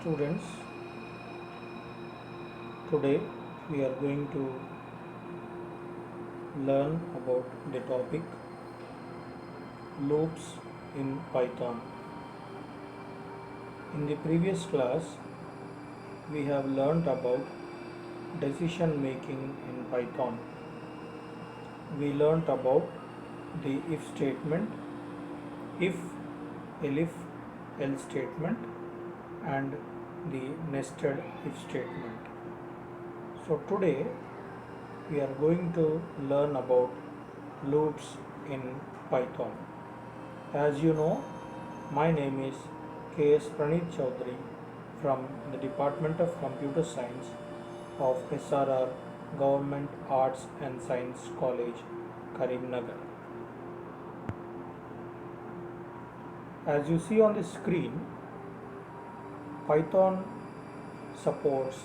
Students, today we are going to learn about the topic loops in Python. In the previous class, we have learnt about decision making in Python. We learnt about the if statement, if, elif, else statement, and the nested if statement. So today we are going to learn about loops in Python. As you know, my name is K.S. Praneeth Chaudhary from the Department of Computer Science of SRR Government Arts and Science College, Karimnagar. As you see on the screen, Python supports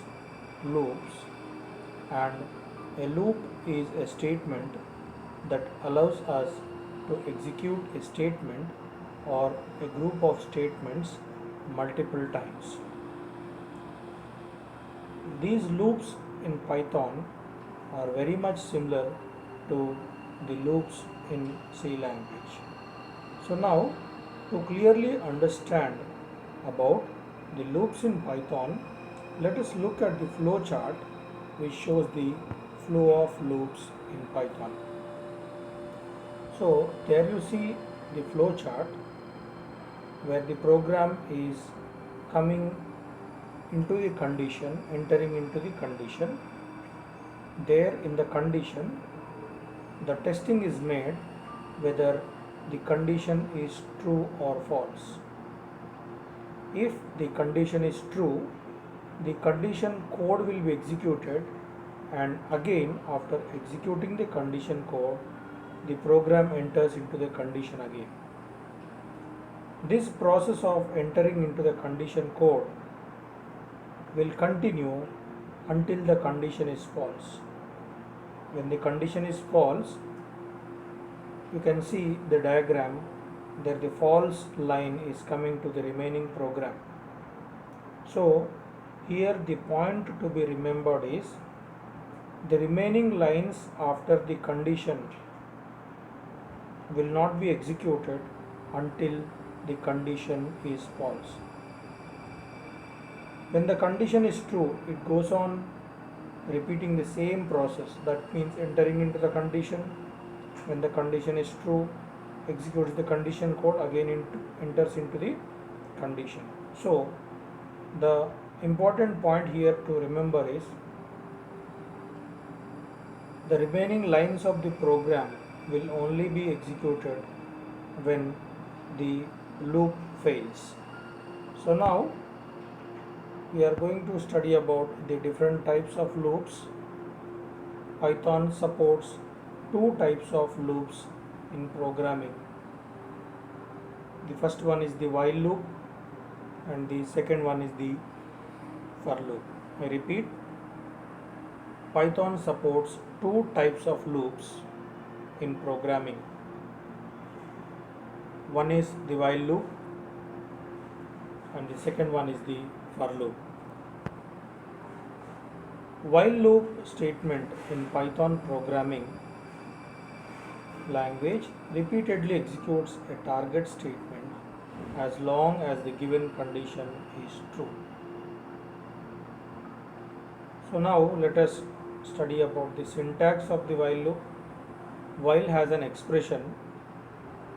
loops, and a loop is a statement that allows us to execute a statement or a group of statements multiple times. These loops in Python are very much similar to the loops in C language. So now, to clearly understand about the loops in Python, let us look at the flow chart which shows the flow of loops in Python. So there you see the flow chart where the program is coming into the condition, entering into the condition. There in the condition, the testing is made whether the condition is true or false. If the condition is true, the condition code will be executed, and again after executing the condition code, the program enters into the condition again. This process of entering into the condition code will continue until the condition is false. When the condition is false, you can see the diagram that the false line is coming to the remaining program. So here the point to be remembered is the remaining lines after the condition will not be executed until the condition is false. When the condition is true, it goes on repeating the same process. That means entering into the condition. When the condition is true, executes the condition code, again enters into the condition. So the important point here to remember is the remaining lines of the program will only be executed when the loop fails. So now we are going to study about the different types of loops. Python supports two types of loops in programming. The first one is the while loop and the second one is the for loop. I repeat, Python supports two types of loops in programming. One is the while loop and the second one is the for loop. While loop statement in Python programming language repeatedly executes a target statement as long as the given condition is true. So now let us study about the syntax of the while loop. While has an expression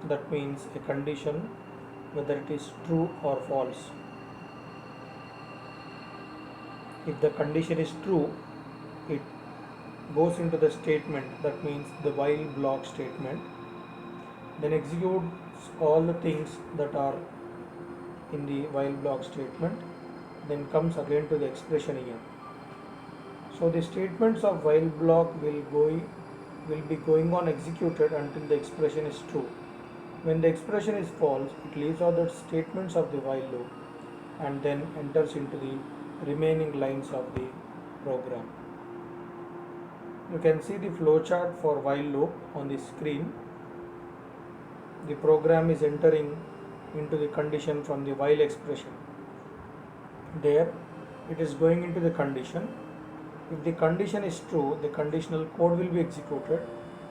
that means a condition whether it is true or false. If the condition is true, it goes into the statement, that means the while block statement, then executes all the things that are in the while block statement, then comes again to the expression again. So the statements of while block will be going on executed until the expression is true. When the expression is false, it leaves out the statements of the while loop and then enters into the remaining lines of the program. You can see the flowchart for while loop on the screen. The program is entering into the condition from the while expression. There it is going into the condition. If the condition is true, the conditional code will be executed,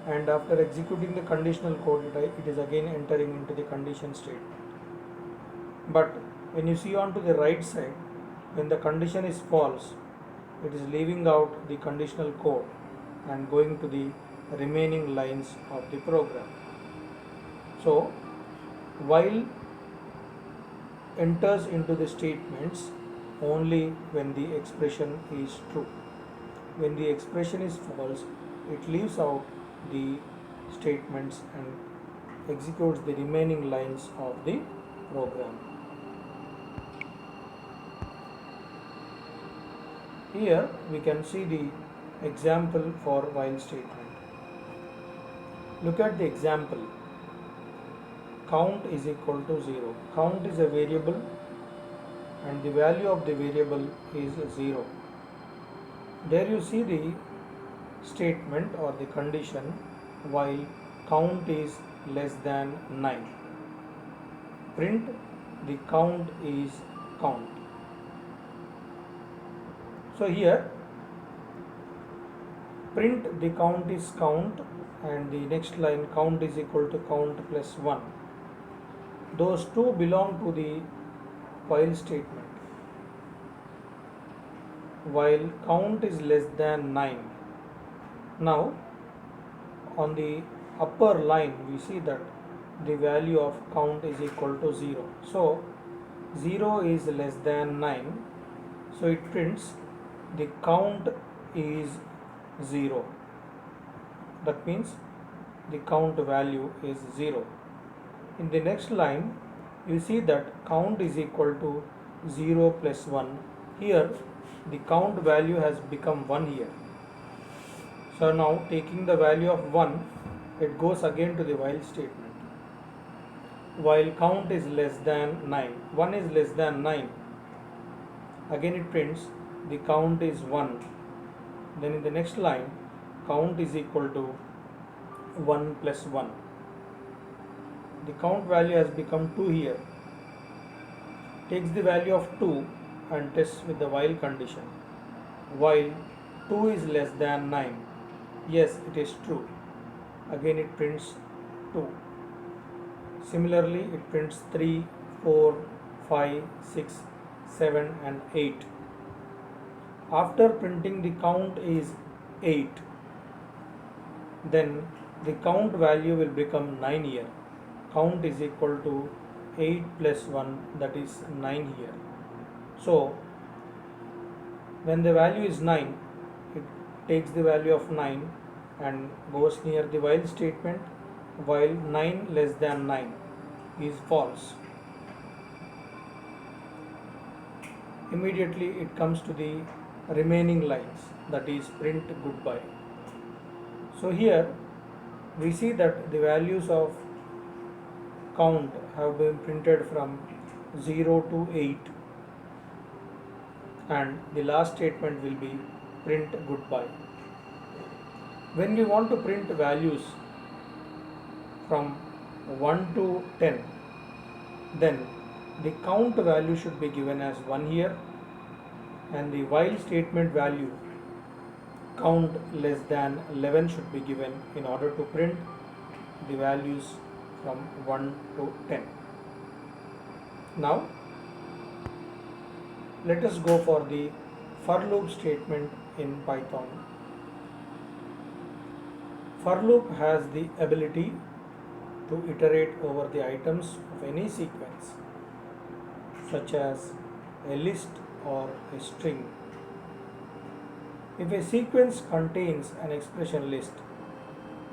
and after executing the conditional code, it is again entering into the condition statement. But when you see on to the right side, when the condition is false, it is leaving out the conditional code and going to the remaining lines of the program. So while enters into the statements only when the expression is true. When the expression is false, it leaves out the statements and executes the remaining lines of the program. Here we can see the example for while statement. Look at the example. Count is equal to 0. Count is a variable and the value of the variable is 0. There you see the statement or the condition while count is less than 9. Print the count is count. So here print the count is count and the next line count is equal to count plus 1. Those two belong to the while statement. While count is less than 9. Now on the upper line we see that the value of count is equal to 0. So 0 is less than 9. So it prints the count is 0. That means the count value is 0. In the next line you see that count is equal to 0 plus 1. Here the count value has become 1 here. So now taking the value of 1, it goes again to the while statement. While count is less than 9, 1 is less than 9. Again it prints the count is 1. Then in the next line count is equal to 1 plus 1. The count value has become 2 here. Takes the value of 2 and tests with the while condition. While 2 is less than 9. Yes, it is true. Again it prints 2. Similarly it prints 3, 4, 5, 6, 7 and 8. After printing the count is 8, then the count value will become 9 here. Count is equal to 8 plus 1, that is 9 here. So when the value is 9, it takes the value of 9 and goes near the while statement, while 9 less than 9 is false. Immediately it comes to the remaining lines, that is print goodbye. So here we see that the values of count have been printed from 0 to 8 and the last statement will be print goodbye. When we want to print values from 1 to 10, then the count value should be given as 1 here and the while statement value count less than 11 should be given in order to print the values from 1 to 10. Now let us go for the for loop statement in Python. For loop has the ability to iterate over the items of any sequence, such as a list or a string. If a sequence contains an expression list,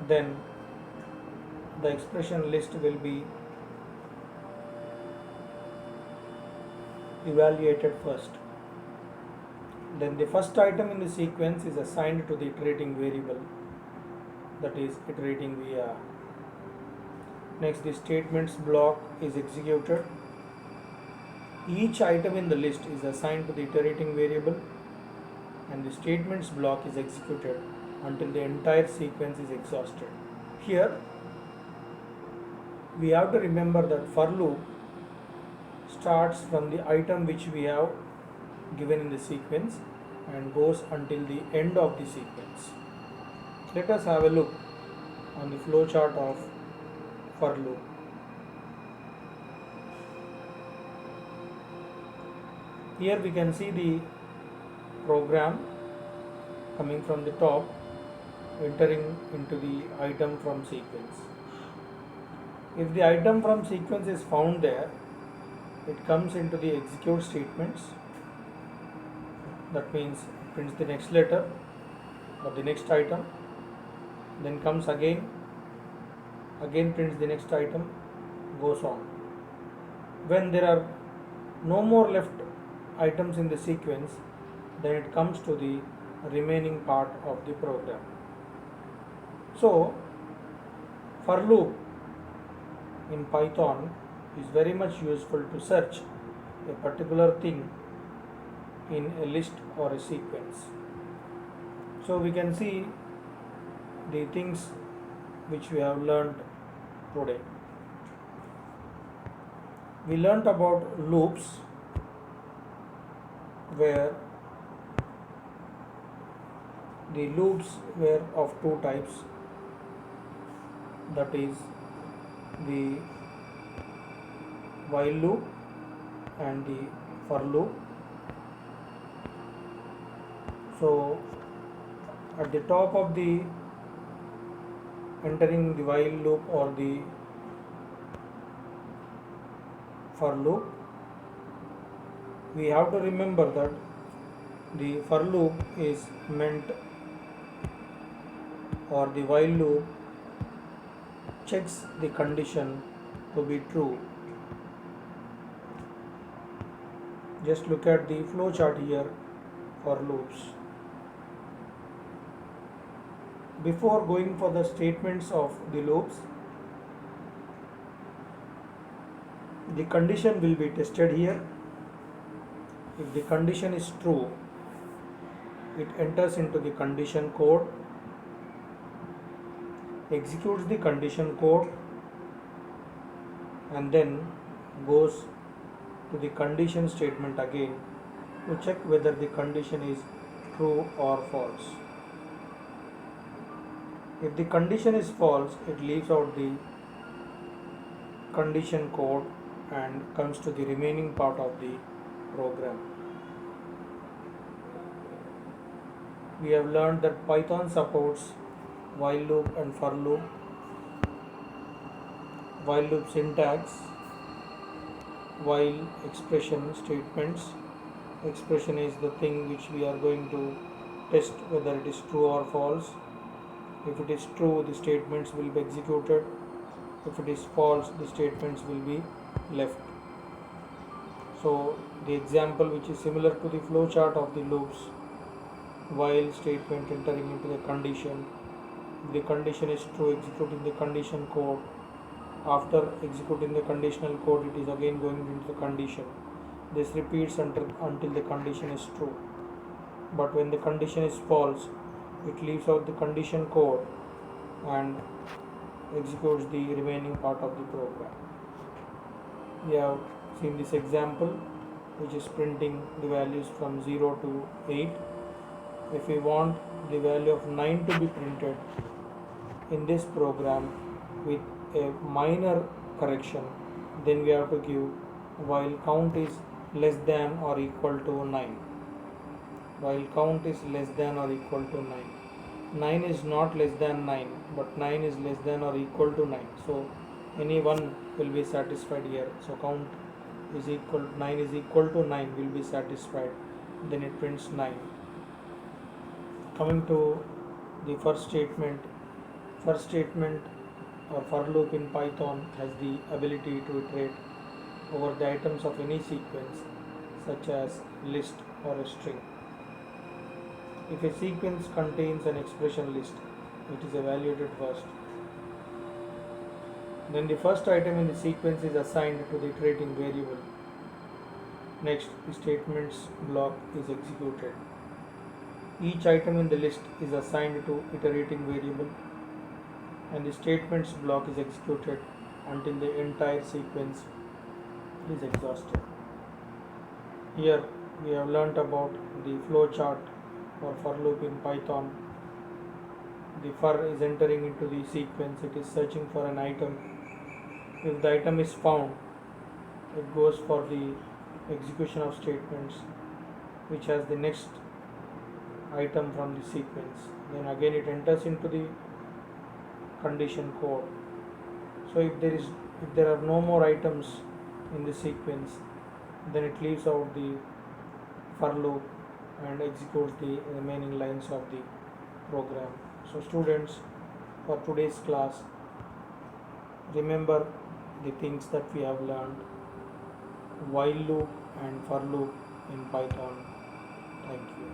then the expression list will be evaluated first. Then the first item in the sequence is assigned to the iterating variable, that is iterating var. Next, the statements block is executed. Each item in the list is assigned to the iterating variable and the statements block is executed until the entire sequence is exhausted. Here we have to remember that for loop starts from the item which we have given in the sequence and goes until the end of the sequence. Let us have a look on the flow chart of for loop. Here we can see the program coming from the top, entering into the item from sequence. If the item from sequence is found there, it comes into the execute statements. That means it prints the next letter or the next item, then comes again prints the next item, goes on. When there are no more left items in the sequence, then it comes to the remaining part of the program. So for loop in Python is very much useful to search a particular thing in a list or a sequence. So we can see the things which we have learned today. We learnt about loops, where the loops were of two types, that is the while loop and the for loop. So at the top of the entering the while loop or the for loop, we have to remember that the for loop is meant, or the while loop checks the condition to be true. Just look at the flow chart here for loops. Before going for the statements of the loops, the condition will be tested here. If the condition is true, it enters into the condition code, executes the condition code, and then goes to the condition statement again to check whether the condition is true or false. If the condition is false, it leaves out the condition code and comes to the remaining part of the program. We have learned that Python supports while loop and for loop. While loop syntax, while expression statements. Expression is the thing which we are going to test whether it is true or false. If it is true, the statements will be executed. If it is false, the statements will be left. So the example which is similar to the flow chart of the loops, while statement entering into the condition. If the condition is true, executing the condition code. After executing the conditional code, it is again going into the condition. This repeats until the condition is true. But when the condition is false, it leaves out the condition code and executes the remaining part of the program. We have seen this example, which is printing the values from 0 to 8. If we want the value of 9 to be printed in this program with a minor correction, then we have to give while count is less than or equal to 9. While count is less than or equal to 9. 9 is not less than 9, but 9 is less than or equal to 9. So any one will be satisfied here. So count is equal, 9 is equal to 9 will be satisfied. Then it prints 9. Coming to the first statement or for loop in Python has the ability to iterate over the items of any sequence, such as list or a string. If a sequence contains an expression list, it is evaluated first. Then the first item in the sequence is assigned to the iterating variable. Next, the statements block is executed. Each item in the list is assigned to iterating variable, and the statements block is executed until the entire sequence is exhausted. Here we have learnt about the flow chart for loop in Python. The for is entering into the sequence, it is searching for an item. If the item is found, it goes for the execution of statements which has the next item from the sequence. Then again it enters into the condition code. So if there are no more items in the sequence, then it leaves out the for loop and executes the remaining lines of the program. So students, for today's class, remember the things that we have learned: while loop and for loop in Python. Thank you.